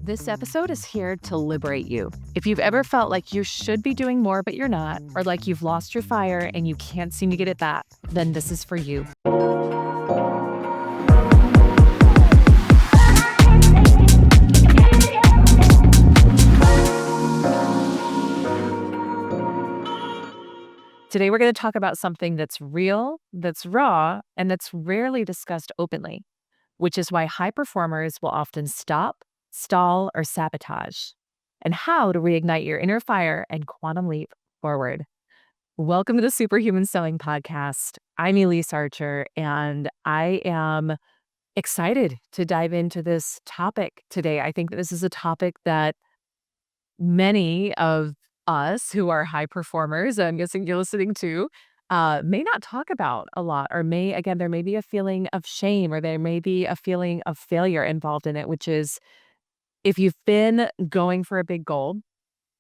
This episode is here to liberate you. If you've ever felt like you should be doing more, but you're not, or like you've lost your fire and you can't seem to get it back, then this is for you. Today, we're going to talk about something that's real, that's raw, and that's rarely discussed openly, which is why high performers will often stop, stall, or sabotage, and how to reignite your inner fire and quantum leap forward. Welcome to the Superhuman Selling Podcast. I'm Elyse Archer, and I am excited to dive into this topic today. I think that this is a topic that many of us who are high performers, I'm guessing you're listening to, may not talk about a lot, or there may be a feeling of shame, or there may be a feeling of failure involved in it, which is if you've been going for a big goal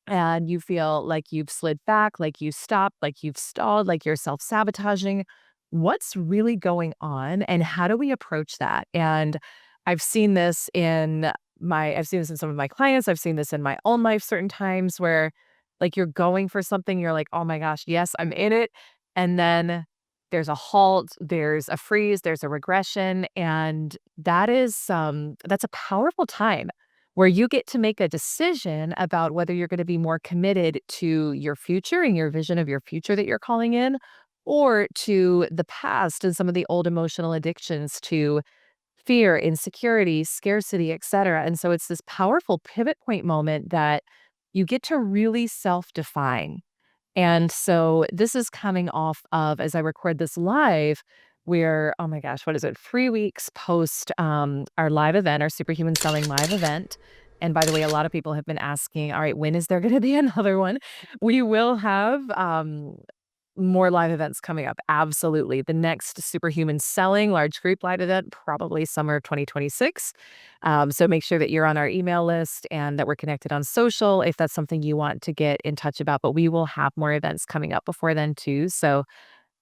and you feel like you've slid back, like you stopped, like you've stalled, like you're self-sabotaging, what's really going on and how do we approach that? And I've seen this in I've seen this in some of my clients. I've seen this in my own life certain times where like you're going for something, you're like, oh my gosh, yes, I'm in it. And then there's a halt, there's a freeze, there's a regression. And that's a powerful time where you get to make a decision about whether you're going to be more committed to your future and your vision of your future that you're calling in, or to the past and some of the old emotional addictions to fear, insecurity, scarcity, etc. And so it's this powerful pivot point moment that you get to really self-define. And so this is coming off of, as I record this live, we're, oh my gosh, what is it? 3 weeks post our live event, our Superhuman Selling live event. And by the way, a lot of people have been asking, all right, when is there going to be another one? We will have more live events coming up. Absolutely. The next Superhuman Selling large group live event, probably summer of 2026. So make sure that you're on our email list and that we're connected on social if that's something you want to get in touch about. But we will have more events coming up before then too. So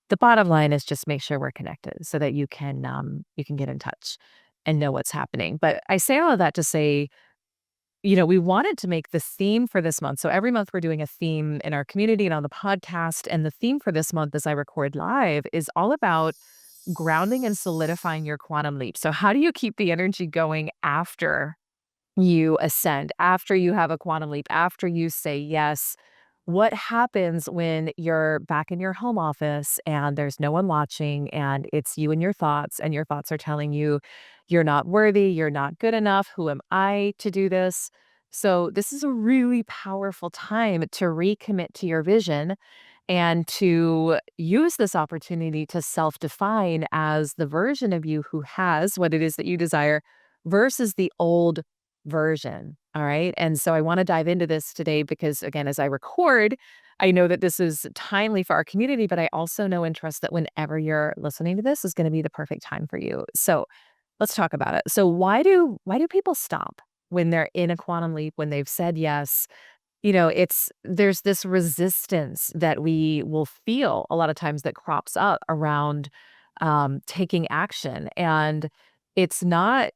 the bottom line is just make sure we're connected so that you can get in touch and know what's happening. But I say all of that to say, we wanted to make the theme for this month. So every month we're doing a theme in our community and on the podcast. And the theme for this month, as I record live, is all about grounding and solidifying your quantum leap. So how do you keep the energy going after you ascend, after you have a quantum leap, after you say yes? What happens when you're back in your home office and there's no one watching and it's you and your thoughts are telling you you're not worthy, you're not good enough, who am I to do this? So this is a really powerful time to recommit to your vision and to use this opportunity to self-define as the version of you who has what it is that you desire versus the old version. All right. And so I want to dive into this today because, again, as I record, I know that this is timely for our community, but I also know and trust that whenever you're listening to this is going to be the perfect time for you. So let's talk about it. So why do people stop when they're in a quantum leap, when they've said yes? There's this resistance that we will feel a lot of times that crops up around taking action. And it's not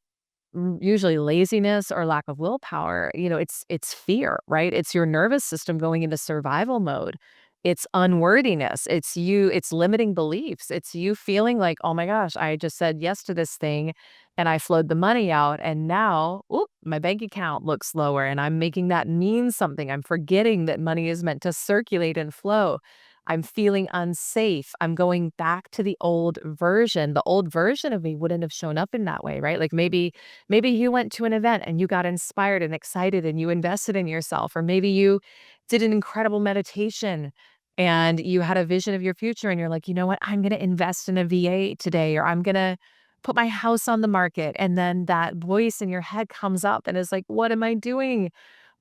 usually laziness or lack of willpower. It's fear, right? It's your nervous system going into survival mode. It's unworthiness. It's limiting beliefs. It's you feeling like, oh my gosh, I just said yes to this thing and I flowed the money out. And now, my bank account looks lower and I'm making that mean something. I'm forgetting that money is meant to circulate and flow. I'm feeling unsafe. I'm going back to the old version. The old version of me wouldn't have shown up in that way, right? Like maybe you went to an event and you got inspired and excited and you invested in yourself, or maybe you did an incredible meditation and you had a vision of your future and you're like, you know what, I'm going to invest in a VA today, or I'm going to put my house on the market. And then that voice in your head comes up and is like, what am I doing?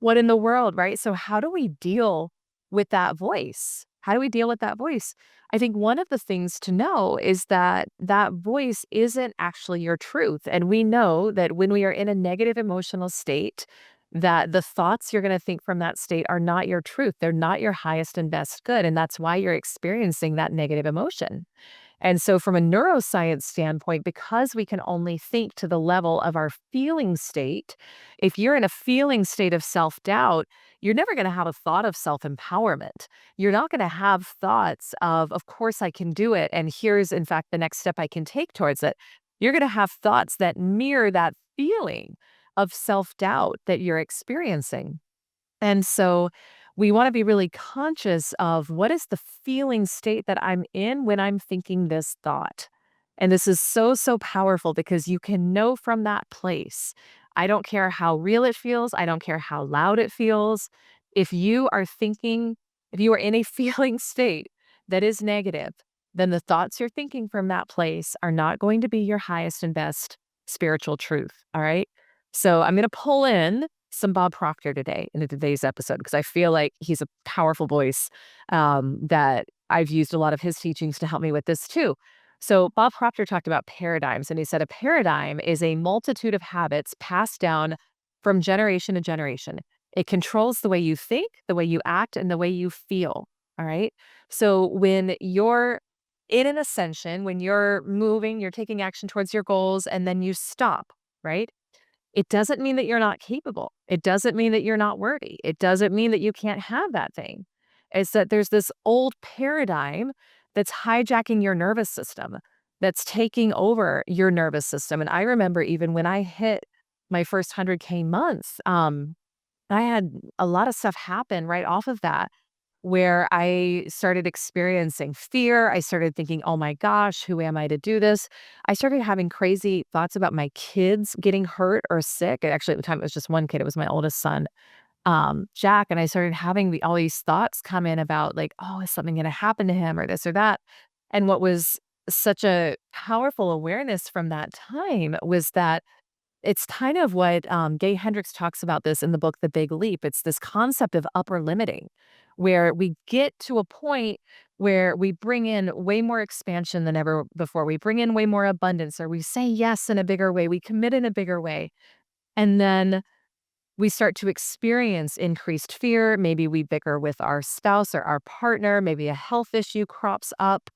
What in the world, right? So how do we deal with that voice? How do we deal with that voice? I think one of the things to know is that that voice isn't actually your truth. And we know that when we are in a negative emotional state, that the thoughts you're going to think from that state are not your truth. They're not your highest and best good. And that's why you're experiencing that negative emotion. And so, from a neuroscience standpoint, because we can only think to the level of our feeling state, if you're in a feeling state of self doubt, you're never going to have a thought of self empowerment. You're not going to have thoughts of course I can do it. And here's, in fact, the next step I can take towards it. You're going to have thoughts that mirror that feeling of self doubt that you're experiencing. And so we want to be really conscious of what is the feeling state that I'm in when I'm thinking this thought. And this is so, so powerful because you can know from that place. I don't care how real it feels, I don't care how loud it feels. If you are thinking, if you are in a feeling state that is negative, then the thoughts you're thinking from that place are not going to be your highest and best spiritual truth. All right. So I'm going to pull in some Bob Proctor today in today's episode because I feel like he's a powerful voice that I've used a lot of his teachings to help me with this too. So Bob Proctor talked about paradigms, and he said a paradigm is a multitude of habits passed down from generation to generation. It controls the way you think, the way you act, and the way you feel. All right. So when you're in an ascension, when you're moving, you're taking action towards your goals, and then you stop, right? It doesn't mean that you're not capable. It doesn't mean that you're not worthy. It doesn't mean that you can't have that thing. It's that there's this old paradigm that's hijacking your nervous system, that's taking over your nervous system. And I remember even when I hit my first 100K month, I had a lot of stuff happen right off of that where I started experiencing fear. I started thinking, oh my gosh, who am I to do this? I started having crazy thoughts about my kids getting hurt or sick. Actually, at the time, it was just one kid. It was my oldest son, Jack. And I started having all these thoughts come in about, like, oh, is something going to happen to him or this or that? And what was such a powerful awareness from that time was that it's kind of what Gay Hendricks talks about this in the book, The Big Leap. It's this concept of upper limiting, where we get to a point where we bring in way more expansion than ever before. We bring in way more abundance, or we say yes in a bigger way. We commit in a bigger way. And then we start to experience increased fear. Maybe we bicker with our spouse or our partner. Maybe a health issue crops up.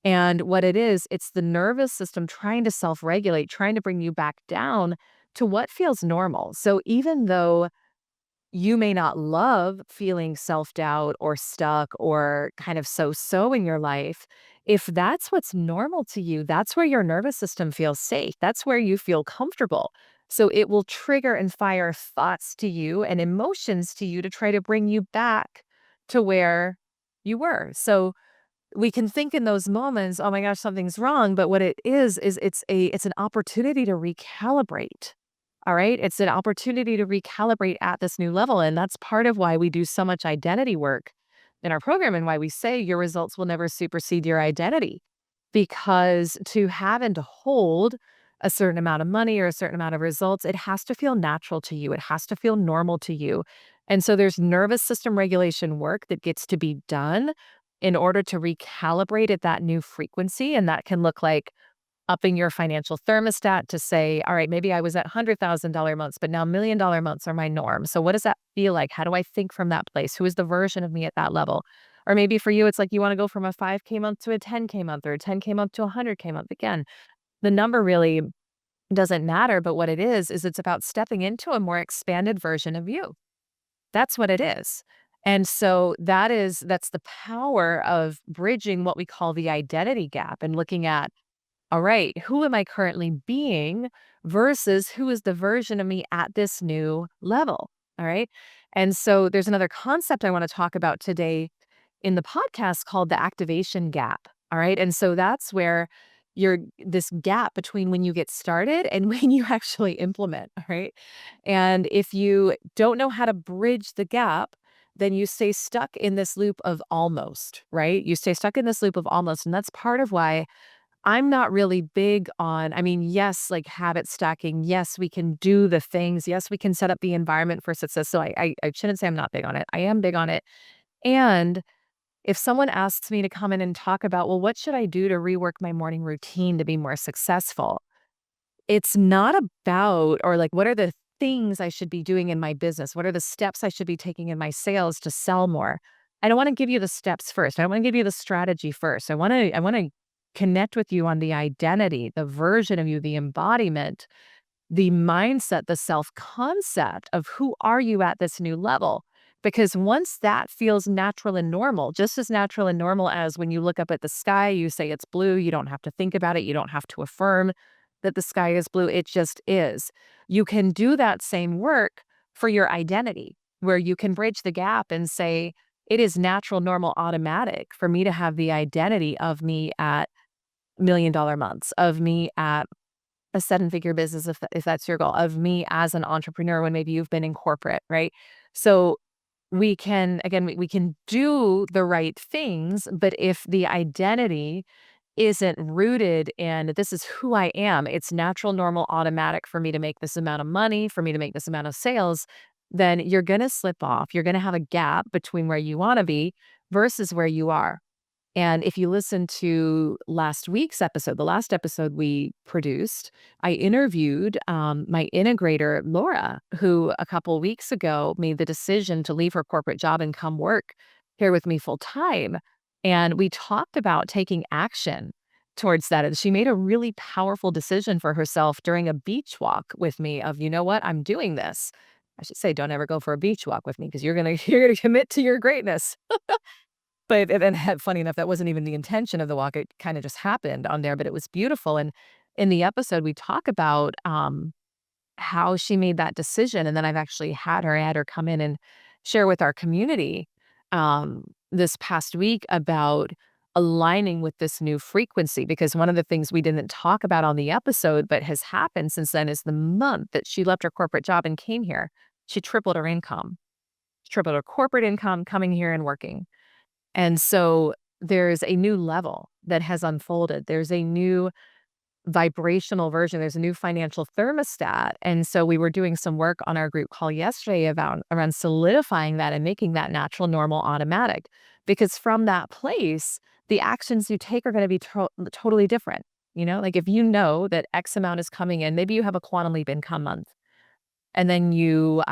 And what it is, it's the nervous system trying to self regulate, trying to bring you back down to what feels normal. So even though you may not love feeling self doubt or stuck or kind of so in your life, if that's what's normal to you, that's where your nervous system feels safe. That's where you feel comfortable. So it will trigger and fire thoughts to you and emotions to you to try to bring you back to where you were. So we can think in those moments, oh my gosh, something's wrong. But what it is it's an opportunity to recalibrate. All right. It's an opportunity to recalibrate at this new level. And that's part of why we do so much identity work in our program and why we say your results will never supersede your identity. Because to have and to hold a certain amount of money or a certain amount of results, it has to feel natural to you. It has to feel normal to you. And so there's nervous system regulation work that gets to be done in order to recalibrate at that new frequency. And that can look like upping your financial thermostat to say, all right, maybe I was at $100,000 months, but now $1 million months are my norm. So what does that feel like? How do I think from that place? Who is the version of me at that level? Or maybe for you, it's like you want to go from a 5K month to a 10K month or a 10K month to a 100K month. Again, the number really doesn't matter, but what it is it's about stepping into a more expanded version of you. That's what it is. And so that's the power of bridging what we call the identity gap and looking at, all right, who am I currently being versus who is the version of me at this new level? All right. And so there's another concept I want to talk about today in the podcast called the activation gap. All right. And so that's where you're this gap between when you get started and when you actually implement. All right. And if you don't know how to bridge the gap, then you stay stuck in this loop of almost, right? You stay stuck in this loop of almost. And that's part of why I'm not really big on, I mean, yes, like habit stacking. Yes, we can do the things. Yes, we can set up the environment for success. So I shouldn't say I'm not big on it. I am big on it. And if someone asks me to come in and talk about, well, what should I do to rework my morning routine to be more successful? It's not about, or like, what are the things I should be doing in my business? What are the steps I should be taking in my sales to sell more? I don't want to give you the steps first. I don't want to give you the strategy first. I want to connect with you on the identity, the version of you, the embodiment, the mindset, the self-concept of who are you at this new level. Because once that feels natural and normal, just as natural and normal as when you look up at the sky, you say it's blue, you don't have to think about it, you don't have to affirm that the sky is blue, it just is. You can do that same work for your identity, where you can bridge the gap and say, it is natural, normal, automatic for me to have the identity of me at $1 million months, of me at a seven-figure business, if that's your goal, of me as an entrepreneur when maybe you've been in corporate, right? So we can, again, we can do the right things, but if the identity isn't rooted in this is who I am, it's natural, normal, automatic for me to make this amount of money, for me to make this amount of sales, then you're going to slip off. You're going to have a gap between where you want to be versus where you are. And if you listen to last week's episode, the last episode we produced, I interviewed my integrator, Laura, who a couple weeks ago made the decision to leave her corporate job and come work here with me full time. And we talked about taking action towards that. And she made a really powerful decision for herself during a beach walk with me of, you know what, I'm doing this. I should say, don't ever go for a beach walk with me because you're gonna commit to your greatness. But funny enough, that wasn't even the intention of the walk, it kinda just happened on there, but it was beautiful, and in the episode, we talk about, how she made that decision, and then I had her come in and share with our community, this past week about aligning with this new frequency, because one of the things we didn't talk about on the episode, but has happened since then is the month that she left her corporate job and came here, she tripled her income. She tripled her corporate income coming here and working. And so there's a new level that has unfolded. There's a new vibrational version. There's a new financial thermostat. And so we were doing some work on our group call yesterday about around solidifying that and making that natural, normal, automatic. Because from that place, the actions you take are going to be totally different. You know, like if you know that X amount is coming in, maybe you have a quantum leap income month, and then you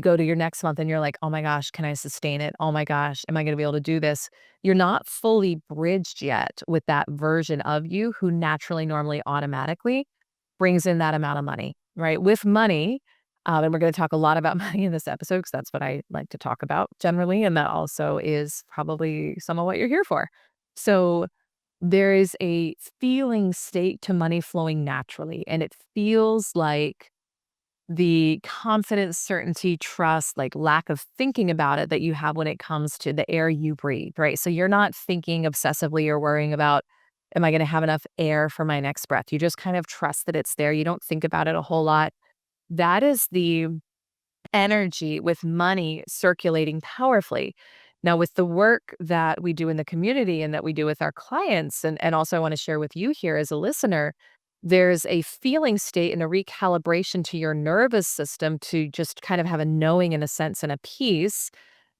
go to your next month and you're like, "Oh my gosh, can I sustain it? Oh my gosh, am I gonna be able to do this?" You're not fully bridged yet with that version of you who naturally, normally, automatically brings in that amount of money, right? With money, and we're gonna talk a lot about money in this episode because that's what I like to talk about generally, and that also is probably some of what you're here for. So, there is a feeling state to money flowing naturally, and it feels like the confidence, certainty, trust, like lack of thinking about it that you have when it comes to the air you breathe, right? So you're not thinking obsessively or worrying about, am I going to have enough air for my next breath? You just kind of trust that it's there. You don't think about it a whole lot. That is the energy with money circulating powerfully. Now, with the work that we do in the community and that we do with our clients, and also I want to share with you here as a listener, there's a feeling state and a recalibration to your nervous system to just kind of have a knowing and a sense and a peace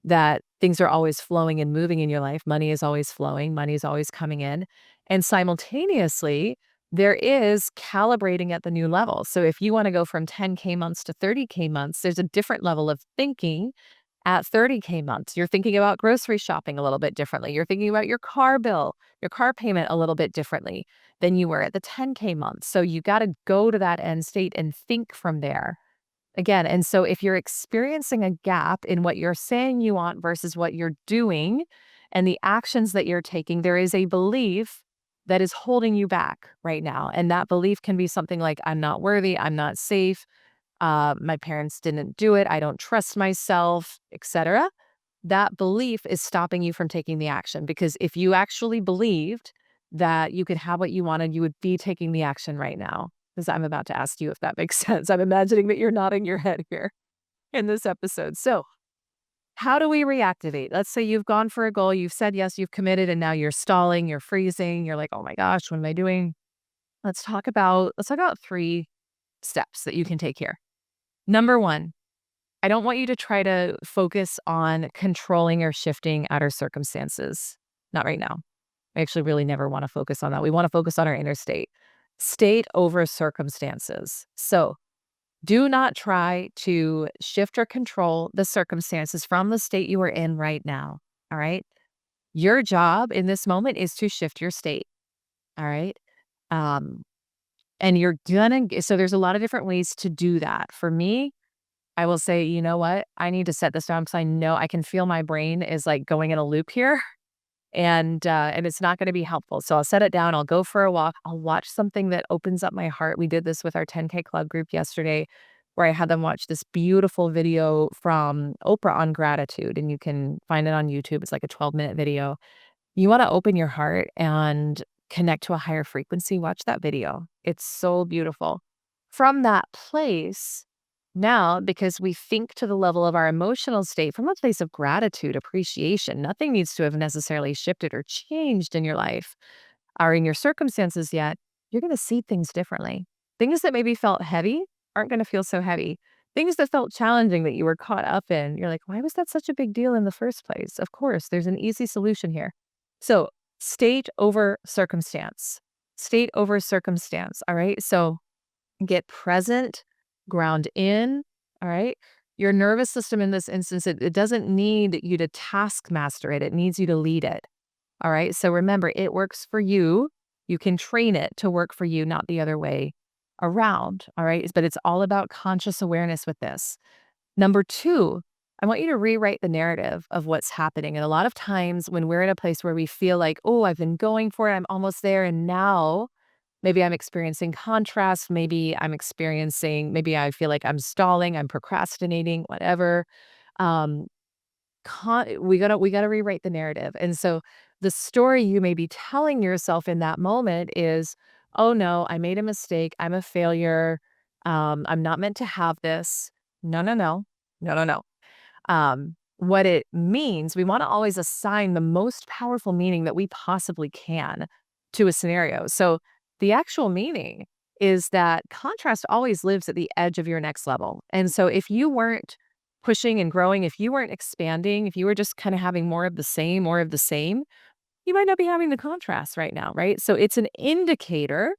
that things are always flowing and moving in your life. Money is always flowing, money is always coming in. And simultaneously, there is calibrating at the new level. So if you want to go from 10K months to 30K months, there's a different level of thinking at 30K months. You're thinking about grocery shopping a little bit differently. You're thinking about your car bill, your car payment a little bit differently than you were at the 10K months. So you got to go to that end state and think from there. Again, and so if you're experiencing a gap in what you're saying you want versus what you're doing and the actions that you're taking, there is a belief that is holding you back right now. And that belief can be something like, I'm not worthy, I'm not safe, my parents didn't do it, I don't trust myself, etc. That belief is stopping you from taking the action, because if you actually believed that you could have what you wanted, you would be taking the action right now. Because I'm about to ask you if that makes sense. I'm imagining that you're nodding your head here in this episode. So, how do we reactivate? Let's say you've gone for a goal, you've said yes, you've committed, and now you're stalling, you're freezing, you're like, oh my gosh, what am I doing? Let's talk about 3 steps that you can take here. Number 1, I don't want you to try to focus on controlling or shifting outer circumstances. Not right now. I actually really never want to focus on that. We want to focus on our inner state. State over circumstances. So do not try to shift or control the circumstances from the state you are in right now. All right. Your job in this moment is to shift your state. All right. Um, and you're gonna, so there's a lot of different ways to do that. For me, I will say, you know what? I need to set this down because I know I can feel my brain is like going in a loop here. And it's not gonna be helpful. So I'll set it down, I'll go for a walk, I'll watch something that opens up my heart. We did this with our 10K club group yesterday, where I had them watch this beautiful video from Oprah on gratitude, and you can find it on YouTube. It's like a 12-minute video. You wanna open your heart and connect to a higher frequency, watch that video. It's so beautiful. From that place, now, because we think to the level of our emotional state from a place of gratitude, appreciation, nothing needs to have necessarily shifted or changed in your life or in your circumstances yet, you're gonna see things differently. Things that maybe felt heavy aren't gonna feel so heavy. Things that felt challenging that you were caught up in, you're like, why was that such a big deal in the first place? Of course, there's an easy solution here. So, state over circumstance. State over circumstance. All right. So, get present, ground in. All right. Your nervous system in this instance, it doesn't need you to task master it, it needs you to lead it. All right. So remember, it works for you. You can train it to work for you, not the other way around. All right. But it's all about conscious awareness with this. Number two, I want you to rewrite the narrative of what's happening. And a lot of times when we're in a place where we feel like, oh, I've been going for it, I'm almost there. And now maybe I'm experiencing contrast. Maybe I feel like I'm stalling, I'm procrastinating, whatever. Um, we gotta rewrite the narrative. And so the story you may be telling yourself in that moment is, oh no, I made a mistake. I'm a failure. I'm not meant to have this. No, no, no, no, no, no. What it means, we want to always assign the most powerful meaning that we possibly can to a scenario. So the actual meaning is that contrast always lives at the edge of your next level. And so if you weren't pushing and growing, if you weren't expanding, if you were just kind of having more of the same, you might not be having the contrast right now, right? So it's an indicator,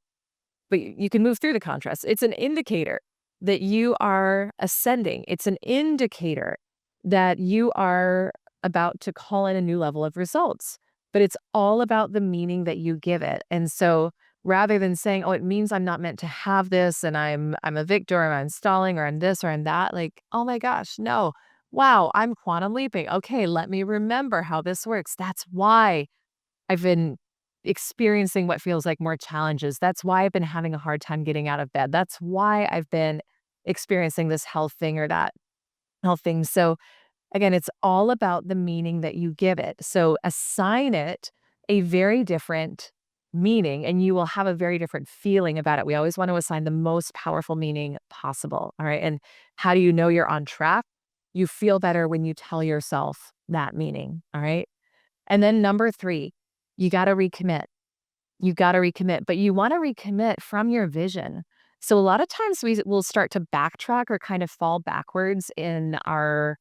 but you can move through the contrast. It's an indicator that you are ascending. It's an indicator that you are about to call in a new level of results. But it's all about the meaning that you give it. And so rather than saying, "Oh, it means I'm not meant to have this and I'm a victor or I'm stalling or I'm this or I'm that," like, "Oh my gosh, no. Wow, I'm quantum leaping. Okay, let me remember how this works. That's why I've been experiencing what feels like more challenges. That's why I've been having a hard time getting out of bed. That's why I've been experiencing this health thing or that health thing." So again, it's all about the meaning that you give it. So assign it a very different meaning and you will have a very different feeling about it. We always want to assign the most powerful meaning possible. All right. And how do you know you're on track? You feel better when you tell yourself that meaning. All right. And then number three, you got to recommit. You gotta recommit, but you wanna recommit from your vision. So a lot of times we will start to backtrack or kind of fall backwards in our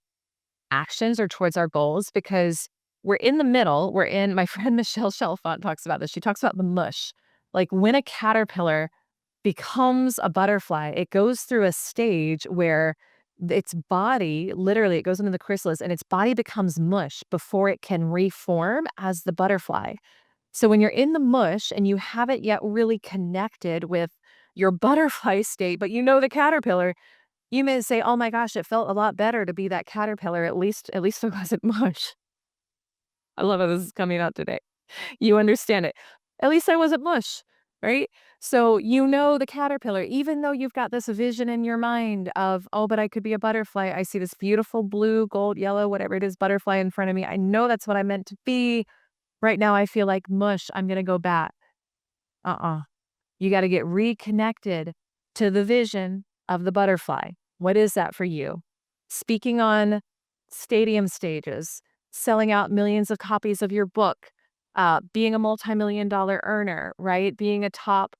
actions or towards our goals because we're in the middle. We're in my friend Michelle Chalfant talks about this. She talks about the mush. Like when a caterpillar becomes a butterfly, it goes through a stage where its body, literally, it goes into the chrysalis and its body becomes mush before it can reform as the butterfly. So when you're in the mush and you haven't yet really connected with your butterfly state, but you know the caterpillar, you may say, "Oh my gosh, it felt a lot better to be that caterpillar. At least it wasn't mush." I love how this is coming out today. You understand it. At least I wasn't mush, right? So you know the caterpillar, even though you've got this vision in your mind of, "Oh, but I could be a butterfly. I see this beautiful blue, gold, yellow, whatever it is, butterfly in front of me. I know that's what I'm meant to be. Right now, I feel like mush. I'm gonna go back." Uh-uh. You gotta get reconnected to the vision of the butterfly. What is that for you? Speaking on stadium stages, selling out millions of copies of your book, being a multi-million dollar earner, right? Being a top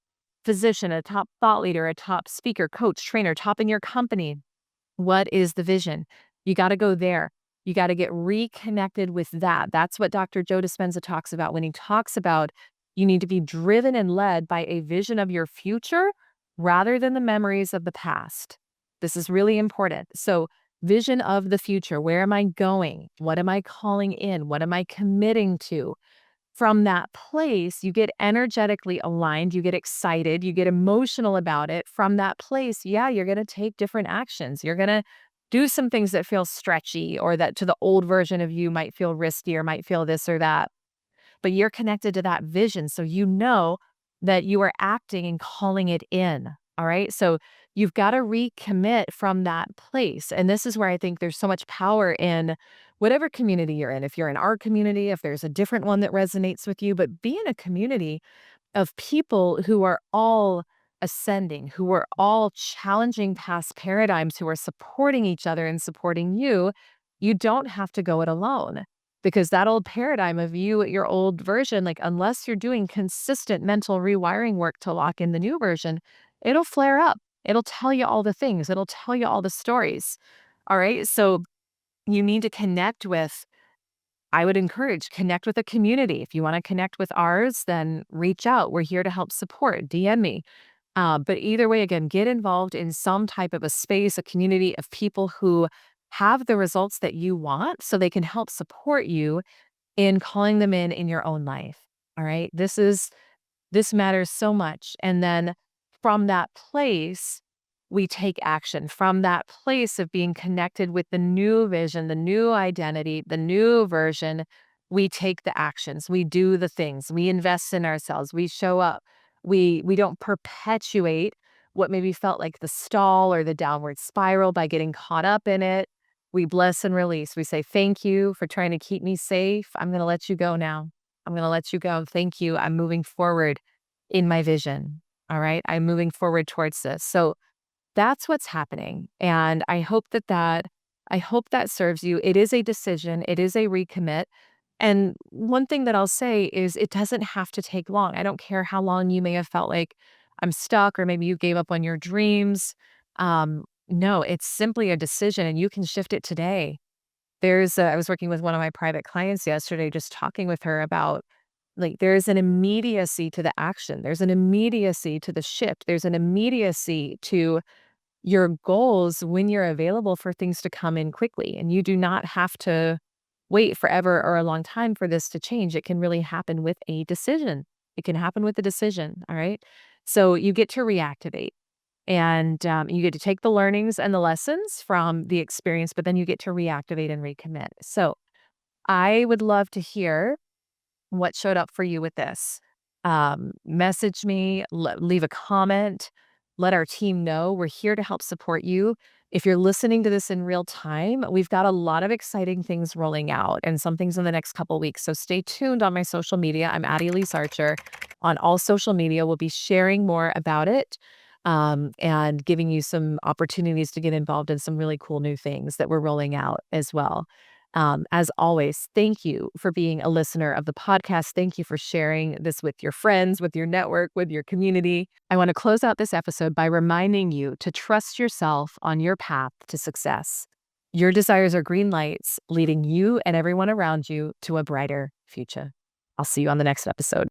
physician, a top thought leader, a top speaker, coach, trainer, top in your company. What is the vision? You gotta go there. You gotta get reconnected with that. That's what Dr. Joe Dispenza talks about when he talks about you need to be driven and led by a vision of your future rather than the memories of the past. This is really important. So vision of the future. Where am I going? What am I calling in? What am I committing to? From that place, you get energetically aligned, you get excited, you get emotional about it. From that place, yeah, you're going to take different actions. You're going to do some things that feel stretchy or that to the old version of you might feel risky or might feel this or that. But you're connected to that vision. So you know that you are acting and calling it in. All right. So you've got to recommit from that place. And this is where I think there's so much power in whatever community you're in. If you're in our community, if there's a different one that resonates with you, but be in a community of people who are all ascending, who are all challenging past paradigms, who are supporting each other and supporting you, you don't have to go it alone. Because that old paradigm of you at your old version, like unless you're doing consistent mental rewiring work to lock in the new version, it'll flare up. It'll tell you all the things. It'll tell you all the stories. All right. So you need to connect with I would encourage connect with a community. If you want to connect with ours, then reach out. We're here to help support. DM me. But either way, again, get involved in some type of a space, a community of people who have the results that you want so they can help support you in calling them in your own life. All right. This matters so much. And then from that place, we take action. From that place of being connected with the new vision, the new identity, the new version, we take the actions. We do the things. We invest in ourselves. We show up. We don't perpetuate what maybe felt like the stall or the downward spiral by getting caught up in it. We bless and release. We say, thank you for trying to keep me safe. I'm going to let you go now. I'm going to let you go. Thank you. I'm moving forward in my vision. All right. I'm moving forward towards this. So that's what's happening. And I hope that serves you. It is a decision. It is a recommit. And one thing that I'll say is it doesn't have to take long. I don't care how long you may have felt like I'm stuck or maybe you gave up on your dreams. No, it's simply a decision and you can shift it today. I was working with one of my private clients yesterday, just talking with her about like there's an immediacy to the action. There's an immediacy to the shift. There's an immediacy to your goals when you're available for things to come in quickly. And you do not have to wait forever or a long time for this to change. It can really happen with a decision. It can happen with a decision. All right. So you get to reactivate and you get to take the learnings and the lessons from the experience, but then you get to reactivate and recommit. So I would love to hear what showed up for you with this. Message me, leave a comment, let our team know. We're here to help support you. If you're listening to this in real time, we've got a lot of exciting things rolling out and some things in the next couple weeks. So stay tuned on my social media. I'm at Elyse Archer on all social media. We'll be sharing more about it and giving you some opportunities to get involved in some really cool new things that we're rolling out as well. As always, thank you for being a listener of the podcast. Thank you for sharing this with your friends, with your network, with your community. I want to close out this episode by reminding you to trust yourself on your path to success. Your desires are green lights leading you and everyone around you to a brighter future. I'll see you on the next episode.